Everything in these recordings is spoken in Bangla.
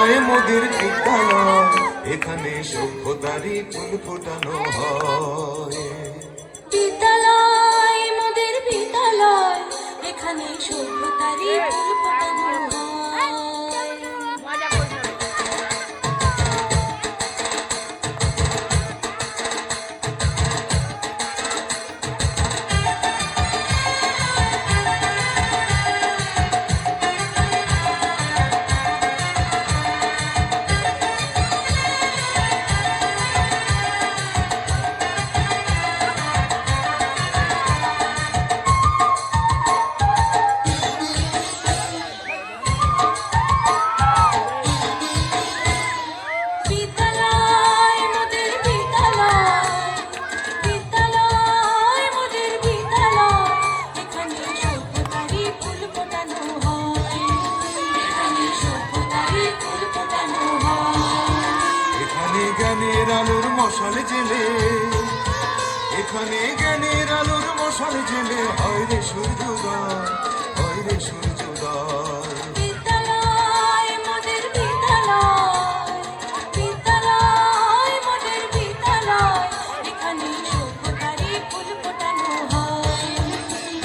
বিদ্যালয় মোদের বিদ্যালয়, এখানে সভ্যতারই ফুল ফোটানো হয়। বিদ্যালয় মোদের বিদ্যালয়, এখানে সভ্যতারই ফুল ফোটানো হয়। জ্ঞানের আলোর মশাল জেলে, এখানে জ্ঞানের আলোর মশাল জেলে হয় রে সূর্যোদয়, হয় রে সূর্যোদয়। বিদ্যালয় মোদের বিদ্যালয়, বিদ্যালয় মোদের বিদ্যালয়, এখানে সভ্যতারই ফুল ফোটানো হয়।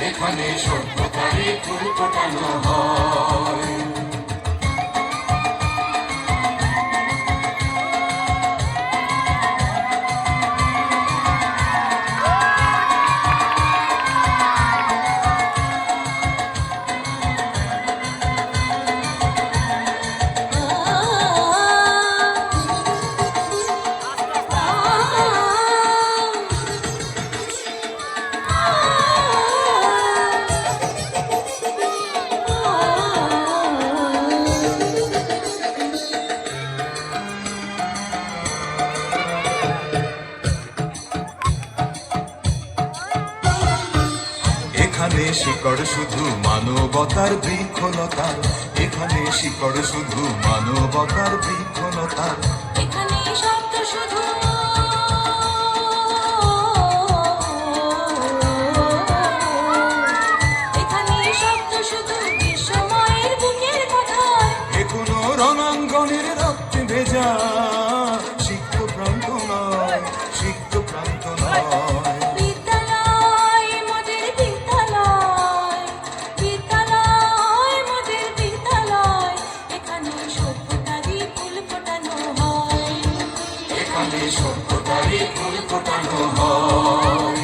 এখানে সভ্যতারই ফুল ফোটানো হয়। এখানে শিকড় শুধু মানবতার বৃক্ষলতার, এখানে শিকড় শুধু মানবতার বৃক্ষলতার। এখানে শব্দ শুধু, এখানে শব্দ শুধু বিশ্বময়ের বুকের কথা। এখনো রণাঙ্গনের রক্তে ভেজা সিক্ত প্রান্ত নয়, সিক্ত প্রান্ত নয়। বিদ্যালয় মোদের বিদ্যালয়, বিদ্যালয় মোদের বিদ্যালয়, এখানে সভ্যতারই ফুল ফোটানো হয়। এখানে সভ্যতারই ফুল ফোটানো হয়।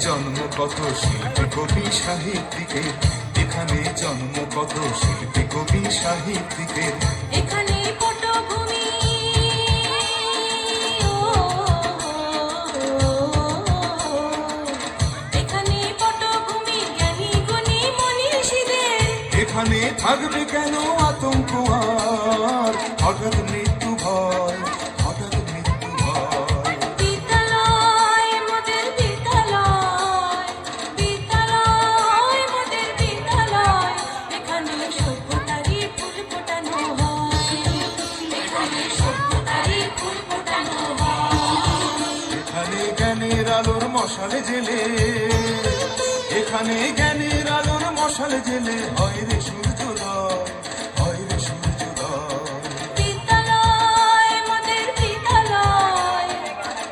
জন্ম কত শিল্পী কবি সাহিত্যিকের, এখানে জন্ম কত শিল্পী কবি সাহিত্যিকের। এখানে পটভূমি, এখানে পটভূমি জ্ঞানী গুণী মনীষীদের। এখানে থাকবে কেন আতঙ্ক আর হঠাৎ মৃত্যু ভয়, হঠাৎ মৃত্যু ভয়। বিদ্যালয় মোদের বিদ্যালয়, বিদ্যালয় মোদের বিদ্যালয়, এখানে সভ্যতারই ফুল ফোটানো হয়। এখানে সভ্যতারই ফুল ফোটানো হয়। এখানে জ্ঞানের আলোর মশাল জেলে, এখানে জ্ঞানের আলোর মশাল জেলে হয় রে সূর্যোদয়, হয় রে সূর্যোদয়। বিদ্যালয় মোদের বিদ্যালয়,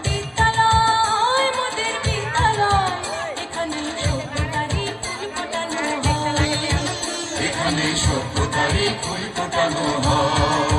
বিদ্যালয় মোদের বিদ্যালয়, এখানে সভ্যতারই ফুল ফোটানো হয়। এখানে সভ্যতারই ফুল ফোটানো হয়।